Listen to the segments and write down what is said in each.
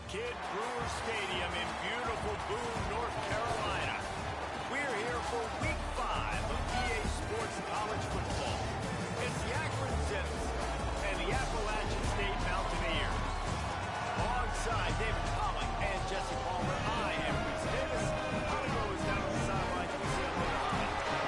Kid Brewer Stadium in beautiful Boone, North Carolina. We're here for Week 5 of EA Sports College Football. It's the Akron Zips and the Appalachian State Mountaineers. Alongside David Pollock and Jesse Palmer, I am Reese Davis. Holly is down on the sidelines. We see Holly.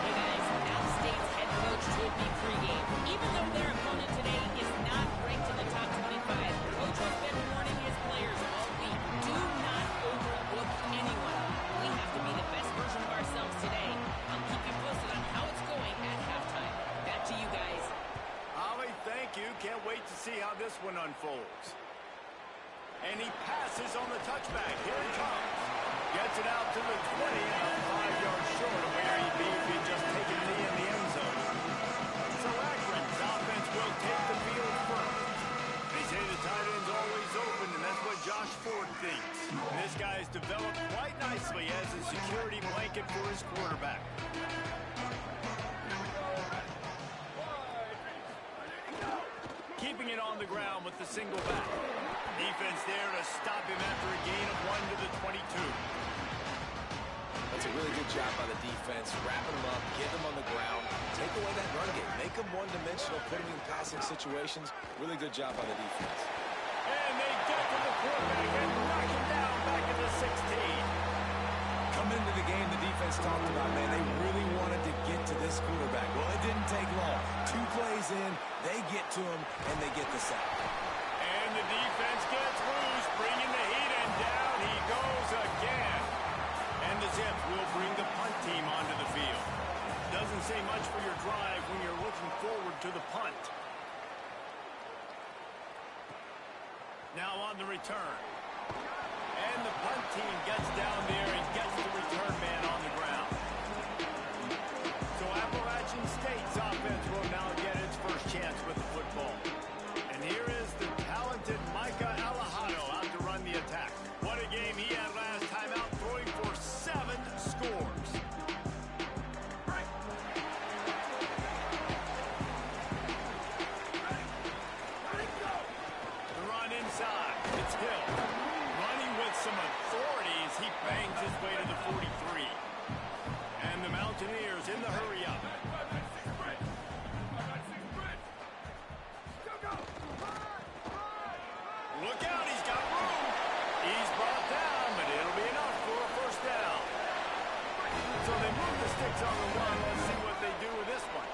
Hey guys, App State's head coach told me pregame, even though their opponent today is not ranked in the top 25, Coach has been warning his players all week, do not overlook anyone. We have to be the best version of ourselves today. I'll keep you posted on how it's going at halftime. Back to you guys. Holly, thank you. Can't wait to see how this one unfolds. And he passes on the touchback. Here he comes. Gets it out to the 20, about 5 yards short of where he'd be if he'd just taken a knee in the end zone. So Akron's offense will take the field first. They say the tight end's always open, and that's what Josh Ford thinks. And this guy's developed quite nicely as a security blanket for his quarterback. Keeping it on the ground with the single back. Defense there to stop him after a gain of 1 to the 22. That's a really good job by the defense. Wrapping him up, get him on the ground, take away that run game, make him one-dimensional, put him in passing situations. Really good job by the defense. And they get to the quarterback and knock him down back at the 16. Coming into the game, the defense talked about, man, they really wanted to get to this quarterback. Well, it didn't take long. 2 plays in, they get to him, and they get the sack. And the defense gets loose, bringing the heat, and down he goes again. And the Zips will bring the punt team onto the field. Doesn't say much for your drive when you're looking forward to the punt. Now on the return. And the punt team gets down there and gets the return man on the ground. So Appalachian State's offense will now get its first chance with the football. And here is the talented Micah Alejado out to run the attack. What a game he had last time out, throwing for 7 scores. The run inside. It's Hill. Running with some authority as he bangs his way to the 43. And the Mountaineers in the hurry-up. Look out, he's got room. He's brought down, but it'll be enough for a first down. So they move the sticks on the run. Let's see what they do with this one.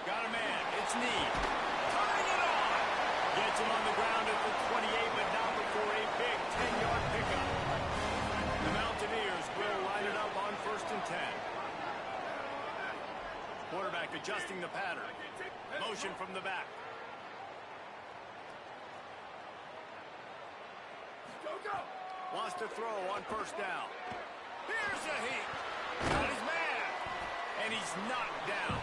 Got a man. It's Need. Tying it on. Gets him on the ground at the 28, but not before a big 10-yard pickup. The Mountaineers will line it up on 1st and 10. Quarterback adjusting the pattern. Motion from the back. Wants to throw on 1st down. Here's a heat. Got his man. And he's knocked down.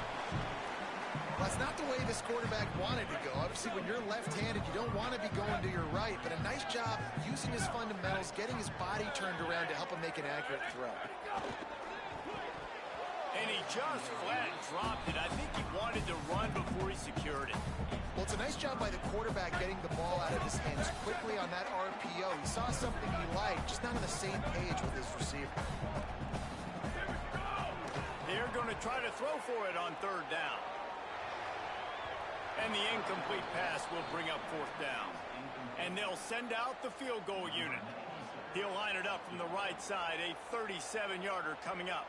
Well, that's not the way this quarterback wanted to go. Obviously, when you're left-handed, you don't want to be going to your right. But a nice job using his fundamentals, getting his body turned around to help him make an accurate throw. And he just flat dropped it. I think he wanted to run before he secured it. Well, it's a nice job by the quarterback getting the ball out of his hands quickly on that RPO. He saw something he liked, just not on the same page with his receiver. They're going to try to throw for it on 3rd down. And the incomplete pass will bring up 4th down. And they'll send out the field goal unit. He'll line it up from the right side, a 37-yarder coming up.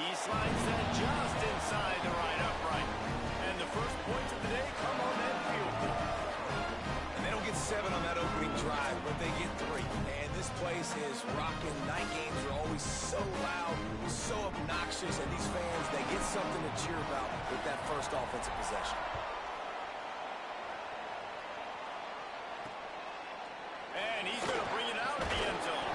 He slides that just inside the right upright. And the first points of the day come on that field goal. And they don't get 7 on that opening drive, but they get 3. And this place is rocking. Night games are always so loud, so obnoxious, and these fans, they get something to cheer about with that first offensive possession. And he's going to bring it out of the end zone.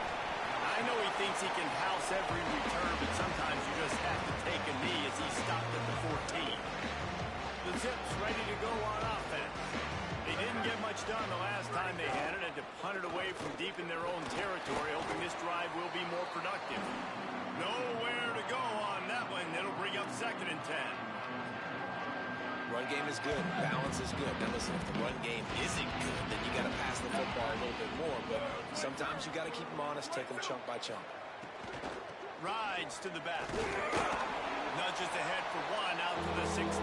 I know he thinks he can house every return, but sometimes you just have to take a knee as he stopped at the 14. The Zips ready to go on offense. They didn't get much done the last time they had it to punt it away from deep in their own territory, hoping this drive will be more productive. Nowhere to go on that one. It'll bring up 2nd and 10. Run game is good. Balance is good. Now listen, if the run game isn't good, then you got to pass the football a little bit more. But sometimes you got to keep them honest, take them chunk by chunk. Rides to the back. Nudges ahead for 1 out to the 16.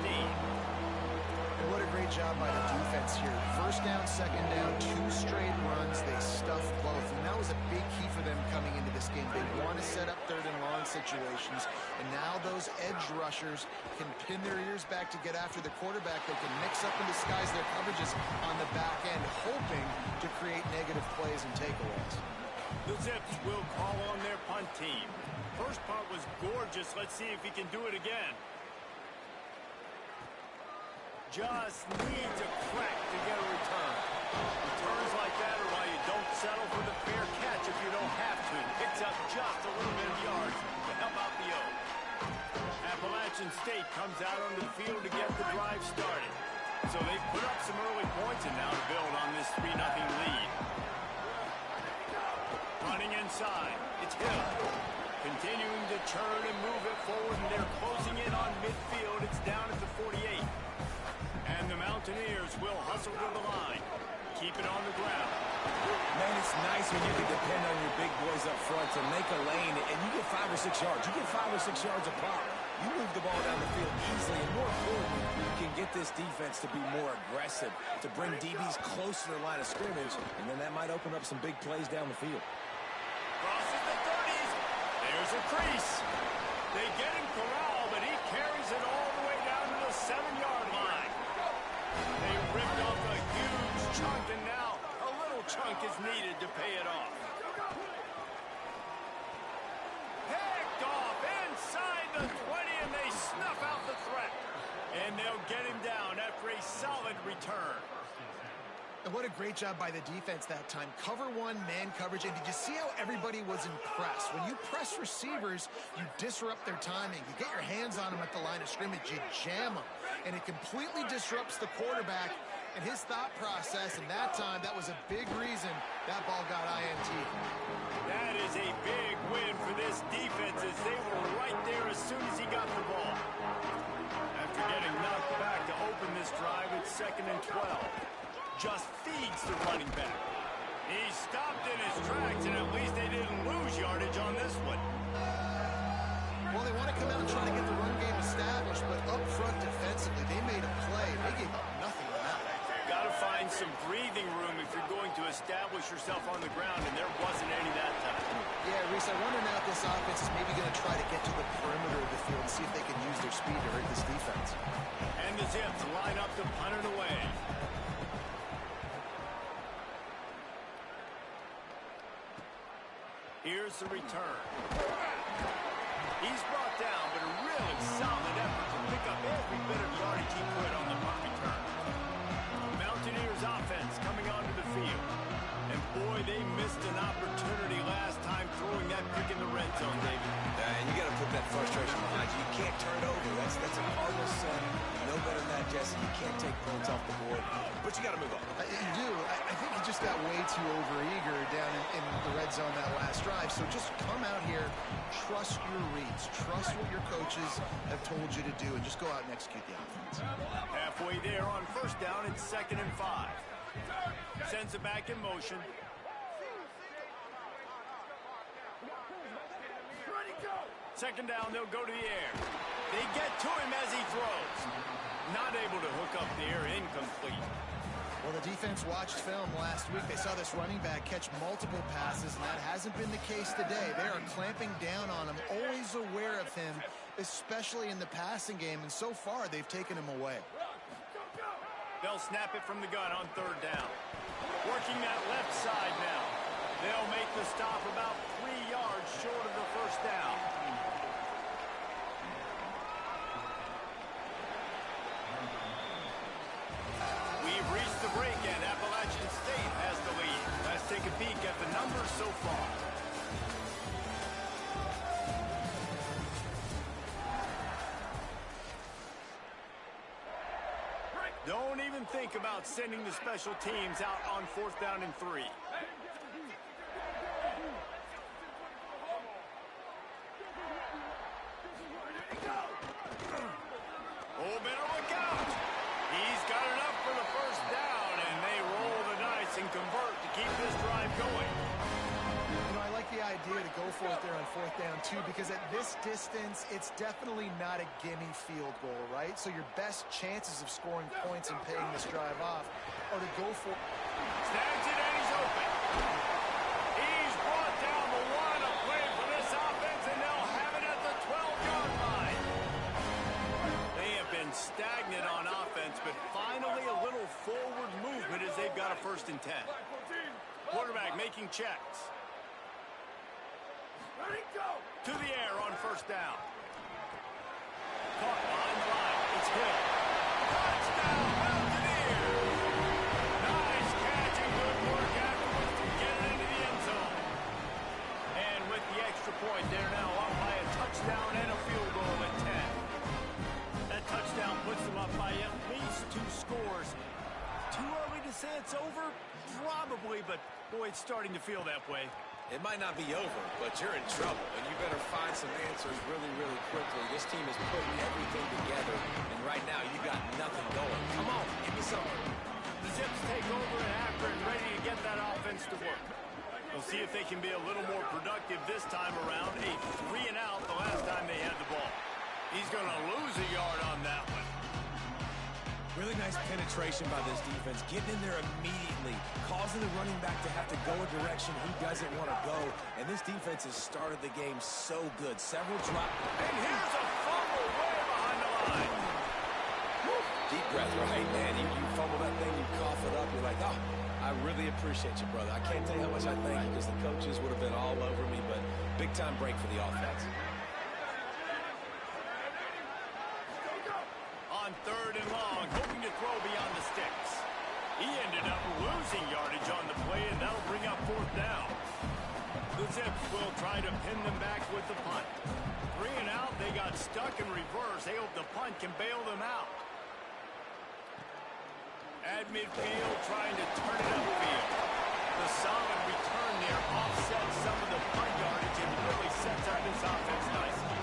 And what a great job by the defense here. 1st down, 2nd down, 2 straight runs. They stuffed both, and that was a big key for them coming into this game. They want to set up 3rd and long situations, and now those edge rushers can pin their ears back to get after the quarterback. They can mix up and disguise their coverages on the back end, hoping to create negative plays and takeaways. The Zips will call on their punt team. First part was gorgeous. Let's see if he can do it again. Just needs a crack to get a return. Returns like that are why you don't settle for the fair catch if you don't have to. Picks up just a little bit of yards to help out the O. Appalachian State comes out onto the field to get the drive started. So they put up some early points and now to build on this 3-0 lead. Running inside. It's Hill. Continuing to turn and move it forward, and they're closing in on midfield. It's down at the 48. And the Mountaineers will hustle to the line. Keep it on the ground. Man, it's nice when you can depend on your big boys up front to make a lane, and you get 5 or 6 yards. You get 5 or 6 yards a pop. You move the ball down the field easily, and more importantly, you can get this defense to be more aggressive, to bring DBs close to the line of scrimmage, and then that might open up some big plays down the field. Crosses the 30s. There's a crease. They get him corralled, but he carries it all the way down to the 7-yard line. They ripped off a huge chunk, and now a little chunk is needed to pay it off. Picked off inside the 20, and they snuff out the threat. And they'll get him down after a solid return. And what a great job by the defense that time. Cover 1, man coverage. And did you see how everybody was impressed? When you press receivers, you disrupt their timing. You get your hands on them at the line of scrimmage. You jam them. And it completely disrupts the quarterback and his thought process. And that time, that was a big reason that ball got INT. That is a big win for this defense as they were right there as soon as he got the ball. After getting knocked back to open this drive, it's 2nd and 12. Just feeds the running back. He stopped in his tracks, and at least they didn't lose yardage on this one. Well, they want to come out and try to get the run game established, but up front defensively, they made a play. They gave up nothing on that. Got to find some breathing room if you're going to establish yourself on the ground, and there wasn't any that time. Yeah, Reese, I wonder now if this offense is maybe going to try to get to the perimeter of the field and see if they can use their speed to hurt this defense. And the Zips line up to punt it away. Here's the return. He's brought down, but a really solid effort to pick up every bit of yardage he could on the punt return. Mountaineers offense coming onto the field. And boy, they missed an opportunity last time throwing that pick in the red zone, David. And you got to put that frustration behind you. You can't turn it over. That's a Cardinals son. You know better than that, Jesse. You can't take points off the board, but you got to move on. You do. I think he just got way too overeager down in the red zone that last drive. So just come out here, trust your reads, trust what your coaches have told you to do, and just go out and execute the offense. Halfway there on 1st down, it's 2nd and 5. Sends it back in motion. Second down, they'll go to the air. They get to him as he throws. Not able to hook up there, incomplete. Well, the defense watched film last week. They saw this running back catch multiple passes, and that hasn't been the case today. They are clamping down on him, always aware of him, especially in the passing game, and so far they've taken him away. They'll snap it from the gun on 3rd down. Working that left side now. They'll make the stop about 3 yards short of the 1st down. We've reached the break, and Appalachian State has the lead. Let's take a peek at the numbers so far. Don't even think about sending the special teams out on 4th down and 3. for it there on 4th down, too, because at this distance, it's definitely not a gimme field goal, right? So your best chances of scoring points and paying this drive off are to go for... Snags it and he's open. He's brought down the line of play for this offense, and they'll have it at the 12-yard line. They have been stagnant on offense, but finally a little forward movement as they've got a 1st and 10. Quarterback making checks. To the air on 1st down. Caught behind the line. It's Hill. Touchdown, Mountaineers! Nice catch and good work afterwards to get it into the end zone. And with the extra point, they're now up by a touchdown and a field goal at 10. That touchdown puts them up by at least 2 scores. Too early to say it's over? Probably, but boy, it's starting to feel that way. It might not be over, but you're in trouble, and you better find some answers really, really quickly. This team is putting everything together, and right now you got nothing going. Come on, give me something. The Zips take over in Akron, ready to get that offense to work. We'll see if they can be a little more productive this time around. A 3-and-out the last time they had the ball. He's going to lose a yard on that one. Really nice penetration by this defense, getting in there immediately, causing the running back to have to go a direction he doesn't want to go. And this defense has started the game so good. Several drop. And here's a fumble way behind the line. Woo. Deep breath, right, man? You fumble that thing, you cough it up, you're like, oh, I really appreciate you, brother. I can't tell you how much I thank you because the coaches would have been all over me, but big-time break for the offense. On 3rd and long, hoping to throw beyond the sticks. He ended up losing yardage on the play, and that'll bring up 4th down. The Zips will try to pin them back with the punt. 3-and-out, they got stuck in reverse. They hope the punt can bail them out. At midfield, trying to turn it upfield. The solid return there offsets some of the punt yardage and really sets up this offense nicely.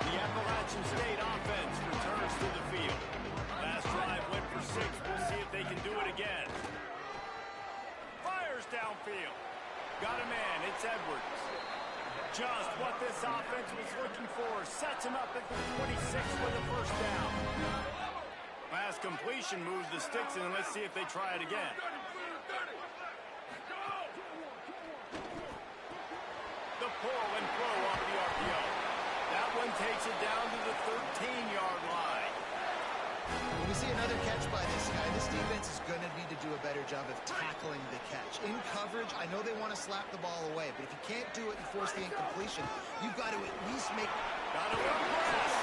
The Appalachian State offense returns to the field. Last drive went for 6. We'll see if they can do it again. Fires downfield. Got a man. It's Edwards. Just what this offense was looking for. Sets him up at the 26 with a 1st down. Pass completion moves the sticks, and let's see if they try it again. The pull and throw off the RPO. That one takes it down to the 13-yard line. When we see another catch by this guy, this defense is going to need to do a better job of tackling the catch. In coverage, I know they want to slap the ball away, but if you can't do it and force the incompletion, you've got to at least make... Got a little press.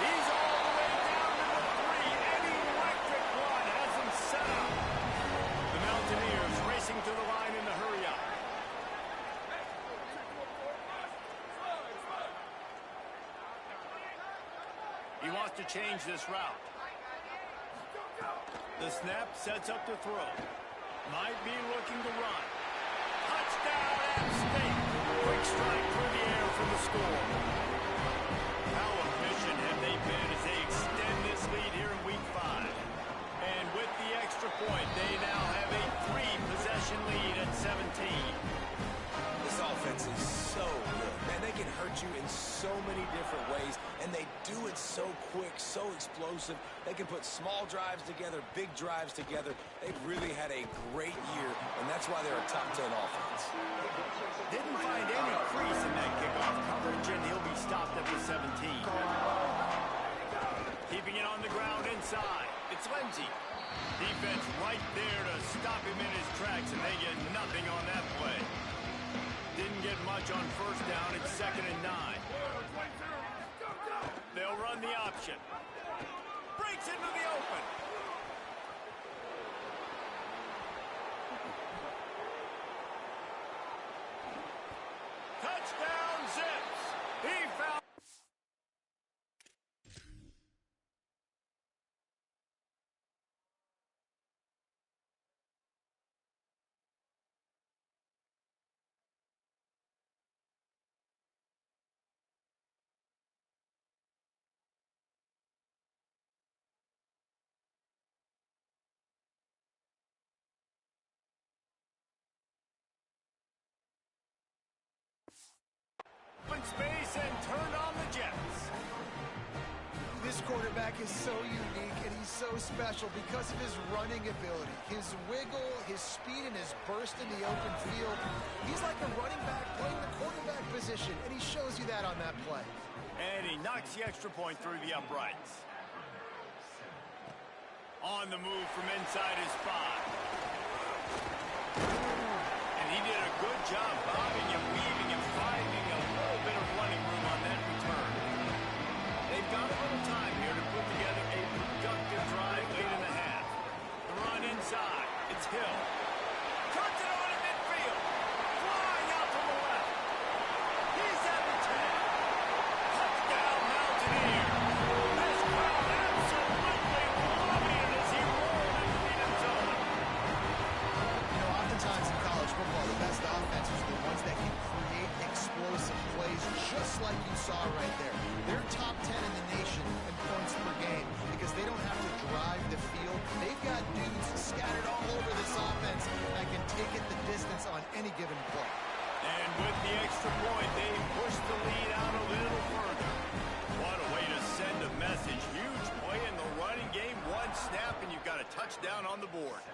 He's all the way down to the 3. An electric run has him set up. The Mountaineers racing to the line in the hurry-up. He wants to change this route. The snap sets up the throw. Might be looking to run. Touchdown, App State. Quick strike through the air for the score. How efficient have they been as they extend this lead here in Week 5? And with the extra point, they now have a 3-possession lead at 17. This offense is so good. Man, they can hurt you in so many different ways, and they do it so quick, so explosive. They can put small drives together, big drives together. They've really had a great year, and that's why they're a top 10 offense. Didn't find any crease in that kickoff coverage, and he'll be stopped at the 17. Keeping it on the ground inside. It's Lindsey. Defense right there to stop him in his tracks, and they get nothing on that play. Didn't get much on 1st down. It's 2nd and 9. They'll run the option. Breaks into the open. and turned on the Jets. This quarterback is so unique and he's so special because of his running ability, his wiggle, his speed, and his burst in the open field. He's like a running back playing the quarterback position, and he shows you that on that play. And he knocks the extra point through the uprights. On the move from inside his 5. And he did a good job bobbing and weaving and finding a little bit of running room on that return. They've got a little time here to put together a productive drive late in the half. The run inside. It's Hill. Turns it on in midfield. Flying out to the left. He's at the 10. Touchdown, Mountaineer. This crowd absolutely loving it as he rolled into the end zone. You know, oftentimes in college football, the best offenses are the ones that can create explosive plays, just like you saw right there. They're top 10 in the nation in points per game because they don't have to drive the field. They've got dudes scattered all over this offense that can take it the distance on any given play. And with the extra point, they push the lead out a little further. What a way to send a message. Huge play in the running game. One snap, and you've got a touchdown on the board.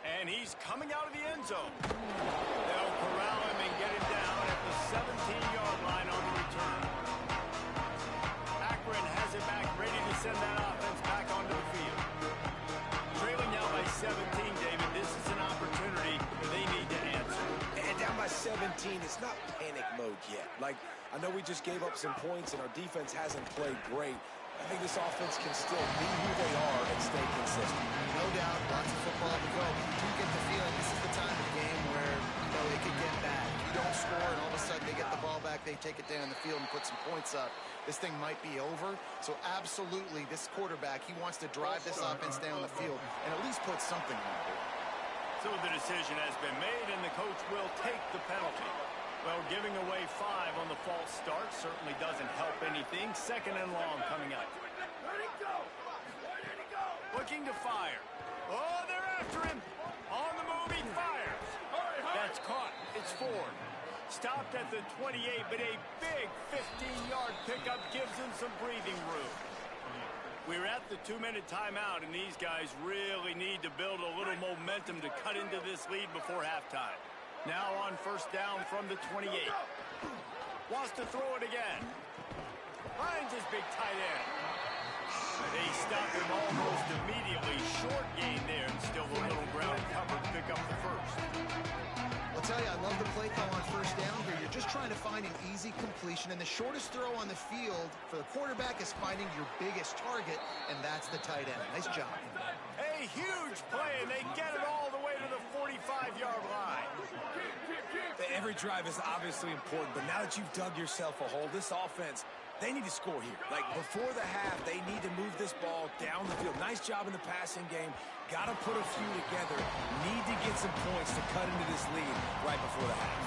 And he's coming out of the end zone. They'll corral him and get him down at the 17-yard line on the return. Akron has it back, ready to send that offense back onto the field. Trailing now by 17, David. This is an opportunity they need to answer. And down by 17, it's not panic mode yet. Like, I know we just gave up some points and our defense hasn't played great. I think this offense can still be who they are and stay consistent. No doubt, lots of football to go. But you do get the feeling this is the time of the game where, you know, it could get bad. If you don't score and all of a sudden they get the ball back, they take it down the field and put some points up, this thing might be over. So absolutely, this quarterback, he wants to drive this offense down the field and at least put something on the board. So the decision has been made, and the coach will take the penalty. Well, giving away 5 on the false start certainly doesn't help anything. Second and long coming up. Looking to fire. Oh, they're after him. On the move, he fires. That's caught. It's Ford. Stopped at the 28, but a big 15-yard pickup gives him some breathing room. We're at the 2-minute timeout, and these guys really need to build a little momentum to cut into this lead before halftime. Now on first down from the 28. Wants to throw it again. Finds his big tight end. They stop him almost immediately. Short gain there, and still a little ground cover to pick up the first. I'll tell you, I love the play call on first down here. You're just trying to find an easy completion, and the shortest throw on the field for the quarterback is finding your biggest target, and that's the tight end. Nice job. A huge play, and they get it all the way to the 45-yard line. Every drive is obviously important, but now that you've dug yourself a hole, this offense, they need to score here. Like, before the half, they need to move this ball down the field. Nice job in the passing game. Got to put a few together. Need to get some points to cut into this lead right before the half.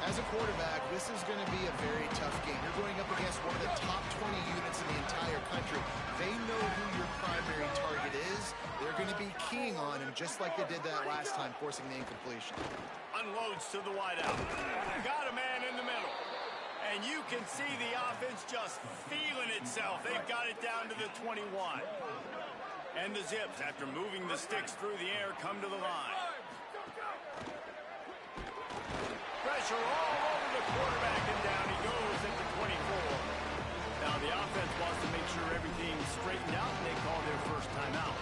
As a quarterback, this is going to be a very tough game. You're going up against one of the top 20 units in the entire country. They know who your primary target is. They're going to be keying on him just like they did that last time, forcing the incompletion. Unloads to the wideout. Got a man in the middle. And you can see the offense just feeling itself. They've got it down to the 21. And the Zips, after moving the sticks through the air, come to the line. Pressure all over the quarterback, and down he goes at the 24. Now the offense wants to make sure everything's straightened out, and they call their first timeout.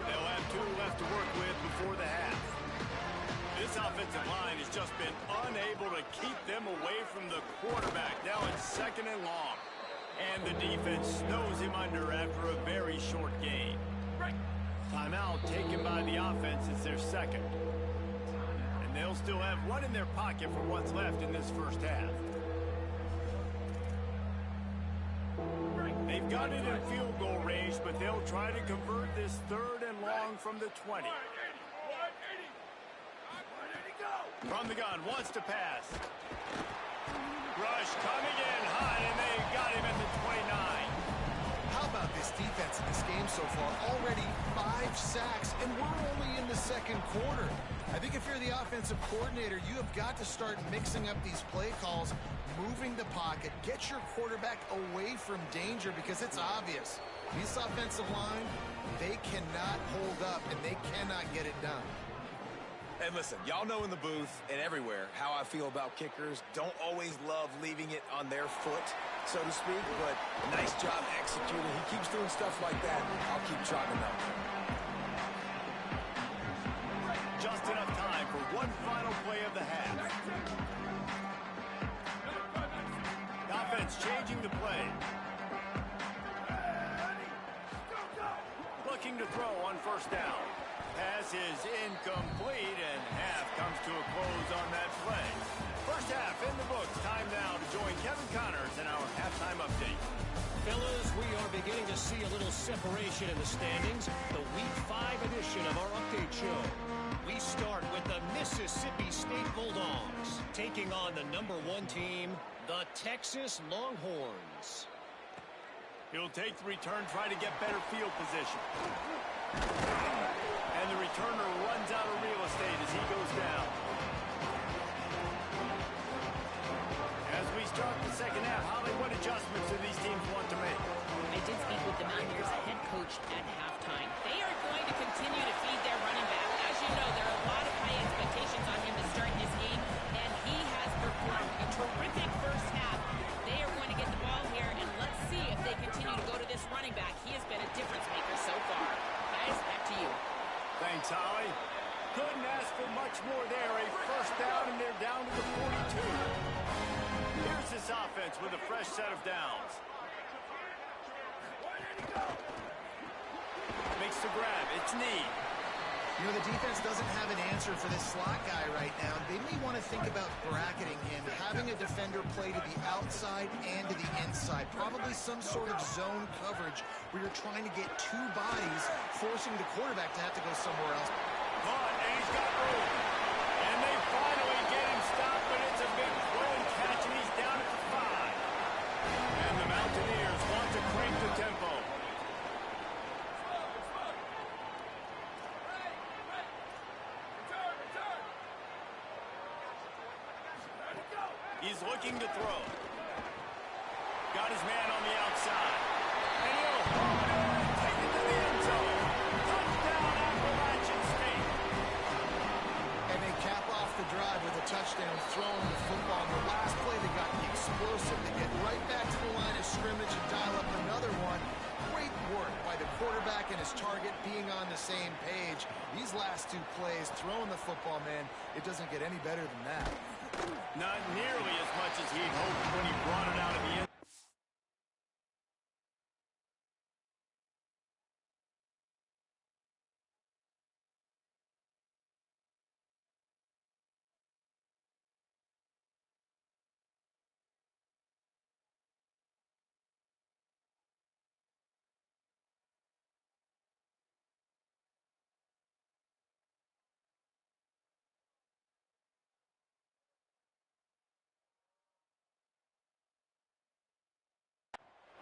They'll have 2 left to work with before the half. This offensive line has just been unable to keep them away from the quarterback. Now it's second and long. And the defense snows him under after a very short gain. Timeout taken by the offense. It's their second. And they'll still have one in their pocket for what's left in this first half. They've got it in field goal range, but they'll try to convert this third and long from the 20. From the gun, wants to pass. Rush coming in hot, and they got him at the 29. How about this defense in this game so far. Already 5 sacks, and we're only in the second quarter. I think if you're the offensive coordinator, you have got to start mixing up these play calls, moving the pocket, get your quarterback away from danger, because it's obvious. This offensive line, they cannot hold up, and they cannot get it done. And listen, y'all know in the booth and everywhere how I feel about kickers. Don't always love leaving it on their foot, so to speak, but nice job executing. He keeps doing stuff like that. I'll keep trotting him out. Just enough time for one final play of the half. The offense changing the play. Looking to throw on first down. Pass is incomplete, and half comes to a close on that play. First half in the books. Time now to join Kevin Connors in our halftime update. Fellas, we are beginning to see a little separation in the standings. The Week 5 edition of our update show. We start with the Mississippi State Bulldogs, taking on the #1 team, the Texas Longhorns. He'll take the return, try to get better field position. And the returner runs out of real estate as he goes down. As we start the second half, Holly, what adjustments do these teams want to make? I did speak with the Mountaineers head coach at halftime. They are going to continue to feed their running back. As you know, there are a lot of high expectations on him to start this game, and he has performed a terrific first half. They are going to get the ball here, and let's see if they continue to go to this running back. He has been a difference maker so far. Guys, back to you. Thanks, Holly. Couldn't ask for much more there. A first down, and they're down to the 42. Here's this offense with a fresh set of downs. Makes the grab. It's Need. You know, the defense doesn't have an answer for this slot guy right now. They may want to think about bracketing him, having a defender play to the outside and to the inside. Probably some sort of zone coverage where you're trying to get 2 bodies, forcing the quarterback to have to go somewhere else. Caught, and he's got room. And they finally get him stopped, but it's a big throwing catch, and he's down at the 5. And the Mountaineers want to crank the tempo. He's looking to throw. Got his man on the outside. And he'll hold it and take it to the end zone. Touchdown, Appalachian State. And they cap off the drive with a touchdown, throwing the football. On the last play, they got explosive. They get right back to the line of scrimmage and dial up another one. Great work by the quarterback and his target being on the same page. These last 2 plays, throwing the football, man, it doesn't get any better than that. Not nearly as much as he'd hoped when he brought it out of the end.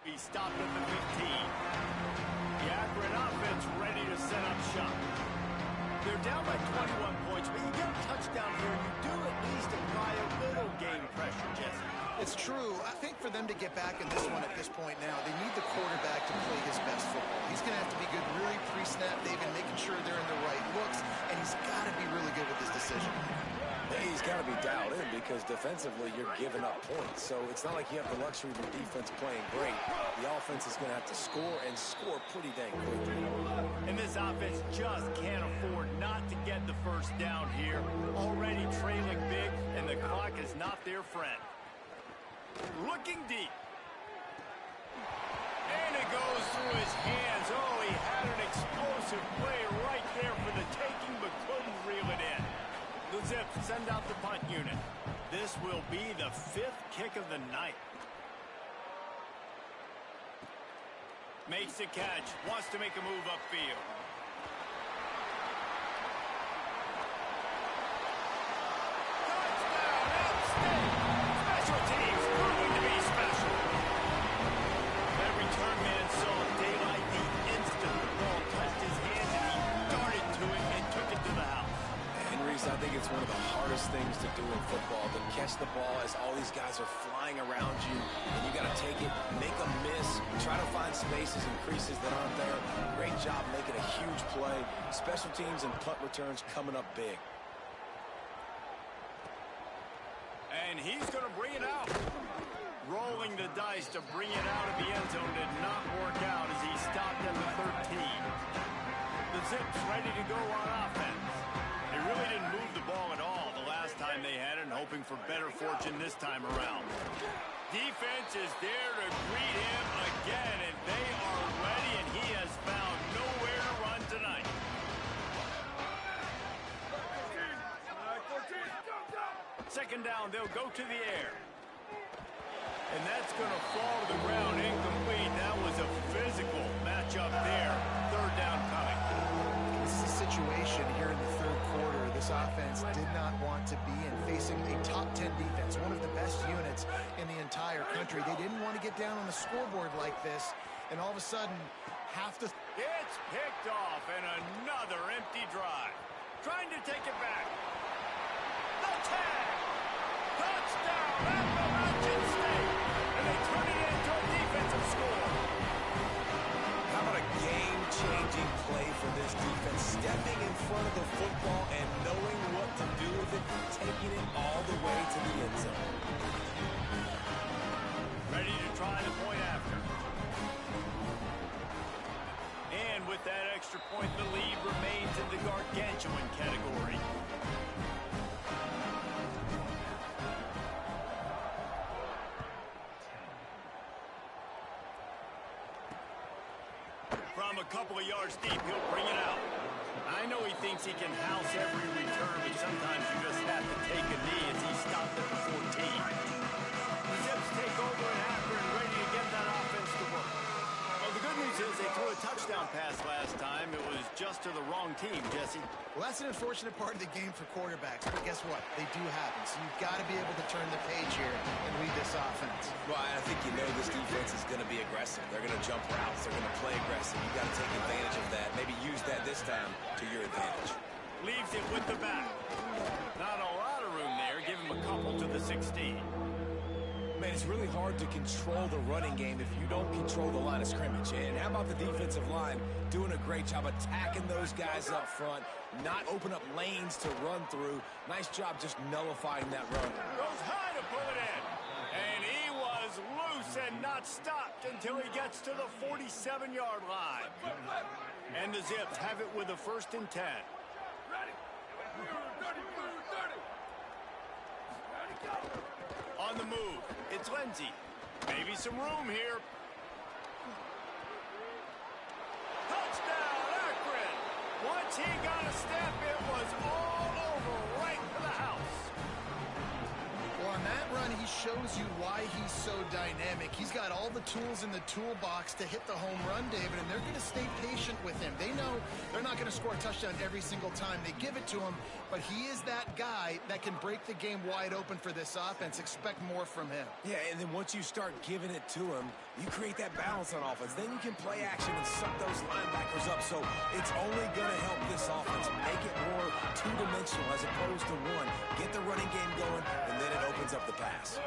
He stopped at the 15. The Akron offense ready to set up shop. They're down by 21 points, but you get a touchdown here, you do at least apply a little game pressure, Jesse. It's true. I think for them to get back in this one at this point now, they need the quarterback to play his best football. He's going to have to be good really pre-snap, David, making sure they're in the right looks, and he's got to be really good with his decision. He's got to be dialed in because defensively you're giving up points. So it's not like you have the luxury of your defense playing great. The offense is going to have to score and score pretty dang quickly. And this offense just can't afford not to get the first down here. Already trailing big, and the clock is not their friend. Looking deep. And it goes through his hands. Oh, he had an explosive play right there for the taking, but couldn't reel it in. The Zips send out the punt unit. This will be the 5th kick of the night. Makes the catch. Wants to make a move upfield. Touchdown, App State! Special teams proving to be special. That return man saw David It's one of the hardest things to do in football, to catch the ball as all these guys are flying around you, and you got to take it, make a miss, try to find spaces and creases that aren't there. Great job making a huge play. Special teams and punt returns coming up big. And he's going to bring it out. Rolling the dice to bring it out of the end zone did not work out as he stopped at the 13. The Zips ready to go on offense. They really didn't move the ball at all the last time they had it, and hoping for better fortune this time around. Defense is there to greet him again, and they are ready, and he has found nowhere to run tonight. Second down, they'll go to the air. And that's going to fall to the ground incomplete. That was a physical matchup there. Third down coming. This is a situation here in the third quarter this offense did not want to be in, facing a top 10 defense, one of the best units in the entire country. They didn't want to get down on the scoreboard like this, and all of a sudden have to... It's picked off, and another empty drive. Trying to take it back. The tag! Touchdown! Appalachian State! And they turn it into a defensive score. How about a game-changing play for this defense? Stepping in front of the football and knowing what to do with it, taking it all the way to the end zone. Ready to try the point after. And with that extra point, the lead remains in the gargantuan category. From a couple of yards deep, he'll bring it out. I know he thinks he can house every return, but sometimes you just have to take a knee as he stopped at the 14. The Zips take over in Akron, ready to get that offense to work. Well, the good news is they threw a touchdown pass last time. It was just to the wrong team, Jesse. Well, that's an unfortunate part of the game for quarterbacks, but guess what? They do happen, so you've got to be able to turn the page here and read this offense. Well, I think you know this defense is going to be aggressive. They're going to jump routes. They're going to play aggressive. You've got to take advantage of that. Maybe use that this time to your advantage. Leaves it with the back. Not a lot of room there. Give him a couple to the 16. Man, it's really hard to control the running game if you don't control the line of scrimmage. And how about the defensive line doing a great job attacking those guys up front, not open up lanes to run through. Nice job just nullifying that run. Goes high to pull it in. And he was loose and not stopped until he gets to the 47-yard line. And the Zips have it with a 1st and 10. On the move, it's Lindsey. Maybe some room here. Touchdown, Akron! Once he got a step, it was all over, right to the house. Well, on that run, he shows you why he's so dynamic. He's got all the tools in the toolbox to hit the home run, David, and they're going to stay patient with him. They know they're not going to score a touchdown every single time they give it to him, but he is that guy that can break the game wide open for this offense. Expect more from him. Yeah, and then once you start giving it to him, you create that balance on offense. Then you can play action and suck those linebackers up. So it's only going to help this offense make it more two-dimensional as opposed to one. Get the running game going, and then it opens up the pass.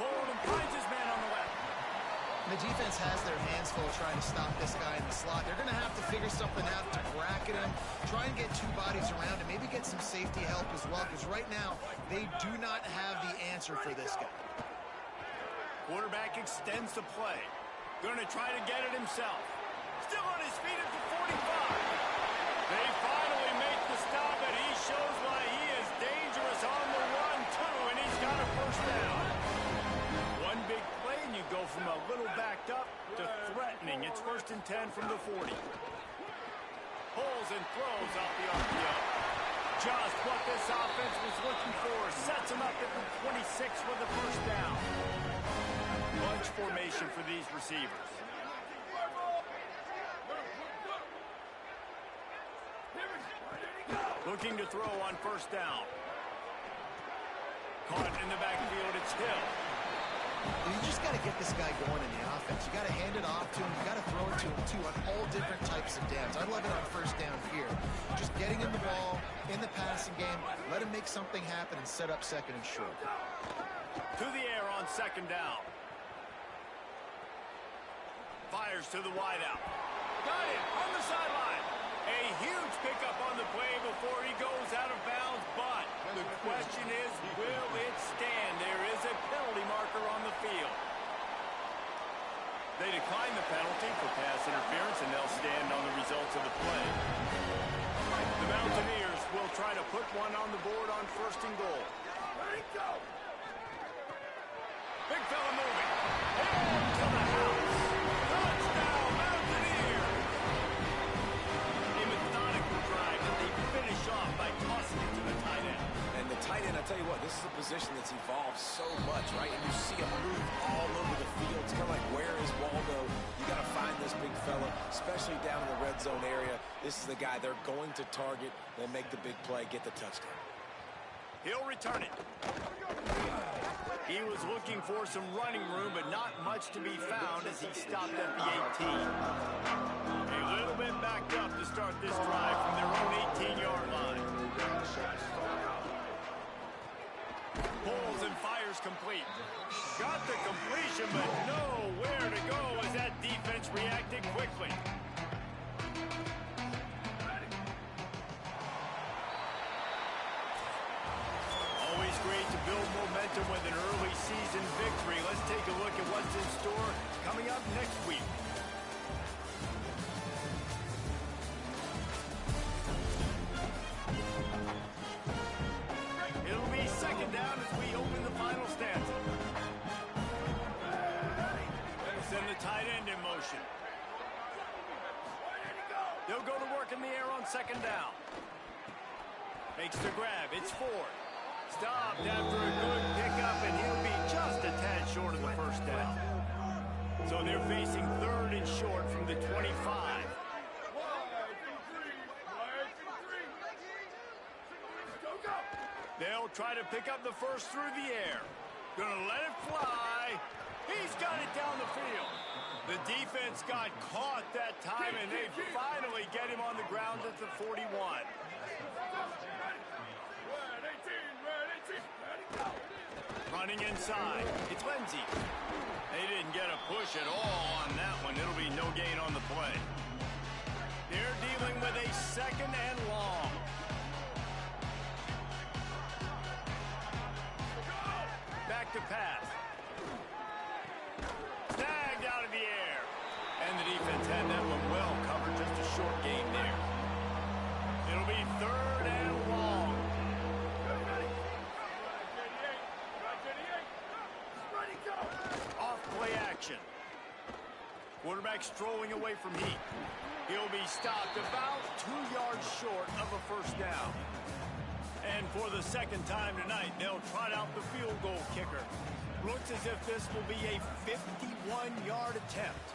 Hold and finds his man on the left. The defense has their hands full trying to stop this guy in the slot. They're going to have to figure something out to bracket him, try and get two bodies around him, maybe get some safety help as well, because right now they do not have the answer for this guy. Quarterback extends the play. Going to try to get it himself. Still on his feet at the 45. They finally make the stop, and he shows why he is dangerous on the run, too, and he's got a 1st down. One big play, and you go from a little backed up to threatening. It's 1st and 10 from the 40. Pulls and throws off the RPO. Just what this offense was looking for. Sets him up at the 26 with the 1st down. Bunch formation for these receivers. Looking to throw on 1st down. Caught in the backfield, it's Hill. You just got to get this guy going in the offense. You got to hand it off to him. You got to throw it to him, too, on all different types of downs. I love it on first down here. Just getting him the ball in the passing game, let him make something happen and set up second and short. To the air on second down. Fires to the wideout. Got it on the sideline. A huge pickup on the play before he goes out of bounds, but the question is, will it stand? There is a penalty marker on the field. They decline the penalty for pass interference, and they'll stand on the results of the play. The Mountaineers will try to put one on the board on first and goal. Ready, go! Big fella moving. And to the house. Touchdown, Mountaineers! A methodical drive that they finish off by tossing it to the tight end. And the tight end, I tell you what, this is a position that's evolved so much, right? And you see him move all over the field. It's kind of like, where is Waldo? You got to find this big fella, especially down in the red zone area. This is the guy they're going to target. They'll make the big play, get the touchdown. He'll return it. He was looking for some running room, but not much to be found as he stopped at the 18. A little bit backed up to start this drive from their own 18-yard line. Pulls and fires complete. Got the completion, but nowhere to go as that defense reacted quickly. Always great to build momentum with an early season victory. Let's take a look at what's in store coming up next week. It'll be second down as we open the final stanza. Send the tight end in motion. They'll go to work in the air on second down. Makes the grab. It's Ford. Stopped after a good pickup, and he'll be just a tad short of the first down. So they're facing third and short from the 25. They'll try to pick up the first through the air. Gonna let it fly. He's got it down the field. The defense got caught that time, and they finally get him on the ground at the 41. Running inside. It's Lindsey. They didn't get a push at all on that one. It'll be no gain on the play. They're dealing with a second and long. Back to pass. Snagged out of the air. And the defense had that one well covered. Just a short gain there. It'll be third and long. Off play action. Quarterback strolling away from heat. He'll be stopped about 2 yards short of a first down. And for the second time tonight, they'll trot out the field goal kicker. Looks as if this will be a 51-yard attempt.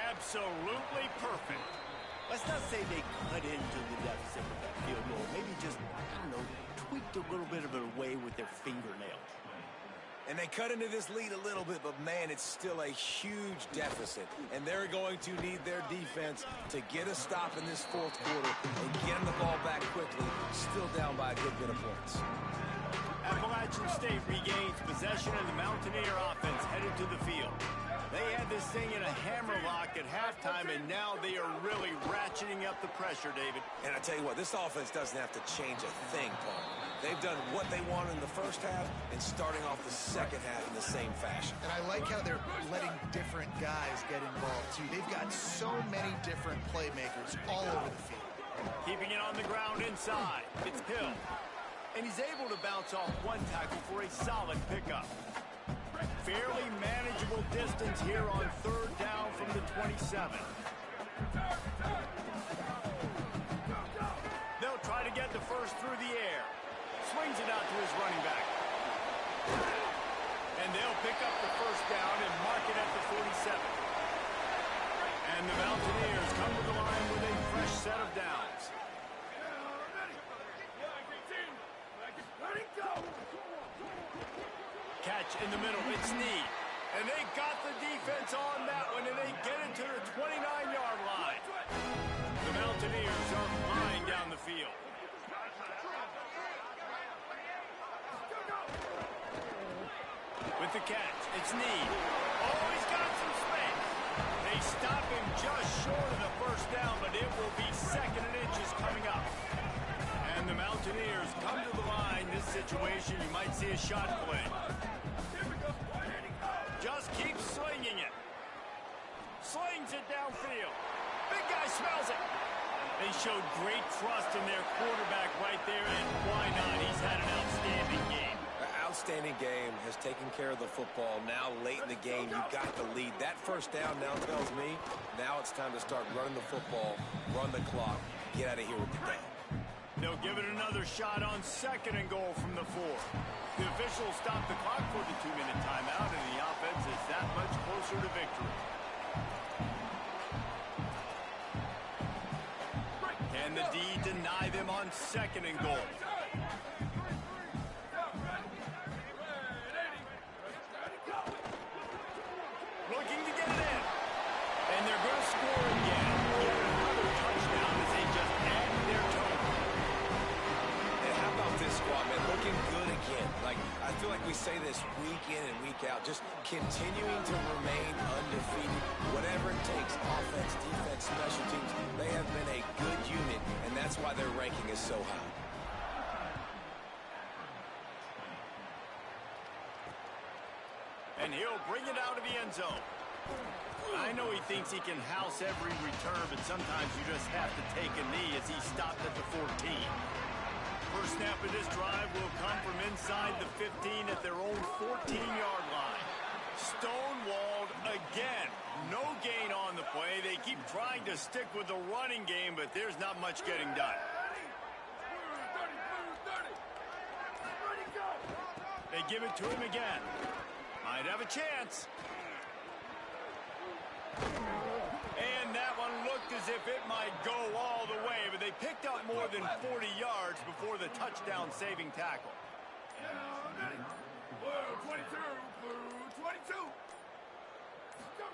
Absolutely perfect. Let's not say they cut into the deficit with that field goal. Maybe just, I don't know, tweaked a little bit of it away with their fingernails. And they cut into this lead a little bit, but, man, it's still a huge deficit. And they're going to need their defense to get a stop in this fourth quarter and get them the ball back quickly, still down by a good bit of points. Appalachian State regains possession, and the Mountaineer offense headed to the field. They had this thing in a hammerlock at halftime, and now they are really ratcheting up the pressure, David. And I tell you what, this offense doesn't have to change a thing, Paul. They've done what they wanted in the first half and starting off the second half in the same fashion. And I like how they're letting different guys get involved, too. They've got so many different playmakers all over the field. Keeping it on the ground inside. It's Hill. And he's able to bounce off one tackle for a solid pickup. Fairly manageable distance here on third down from the 27. They'll try to get the first through the air. Swings it out to his running back. And they'll pick up the first down and mark it at the 47. And the Mountaineers come to the line with a fresh set of downs. Catch catch in the middle. It's Snead. And they got the defense on that one, and they get it to the 29-yard line. The Mountaineers are flying down the field. With the catch, it's Snead. Oh, he's got some space. They stop him just short of the first down, but it will be 2nd and inches coming up. And the Mountaineers come to the line. This situation, you might see a shot play. Just keeps slinging it. Slings it downfield. Big guy smells it. They showed great trust in their quarterback right there, and why not? He's had an outstanding game. Outstanding game, has taken care of the football. Now late in the game, you got the lead. That first down now tells me now it's time to start running the football, run the clock, get out of here with the down. They'll give it another shot on 2nd and goal from the 4. The officials stop the clock for the 2-minute timeout, and the offense is that much closer to victory. Can the D deny them on 2nd and goal? Looking to get it in. And they're going to score again. Get another touchdown as they just add their total. And how about this squad, man? Looking good again. I feel like we say this week in and week out. Just continuing to remain undefeated. Whatever it takes, offense, defense, special teams. They have been a good unit, and that's why their ranking is so high. And he'll bring it out of the end zone. I know he thinks he can house every return, but sometimes you just have to take a knee as he stopped at the 14. First snap of this drive will come from inside the 15 at their own 14-yard line. Stonewalled again. No gain on the play. They keep trying to stick with the running game, but there's not much getting done. They give it to him again. Might have a chance. And that one looked as if it might go all the way, but they picked up more than 40 yards before the touchdown-saving tackle.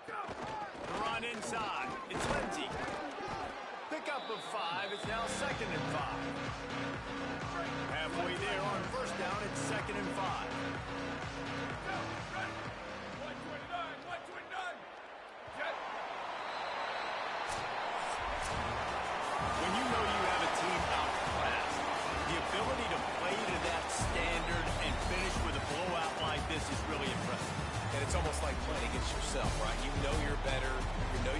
The run inside. It's Lindsey. Pickup of 5. It's now 2nd and 5. Halfway there on first down. It's 2nd and 5. When you know you have a team outclassed, the ability to play to that standard and finish with a blowout like this is really impressive. And it's almost like playing against yourself, right? You know you're better. You know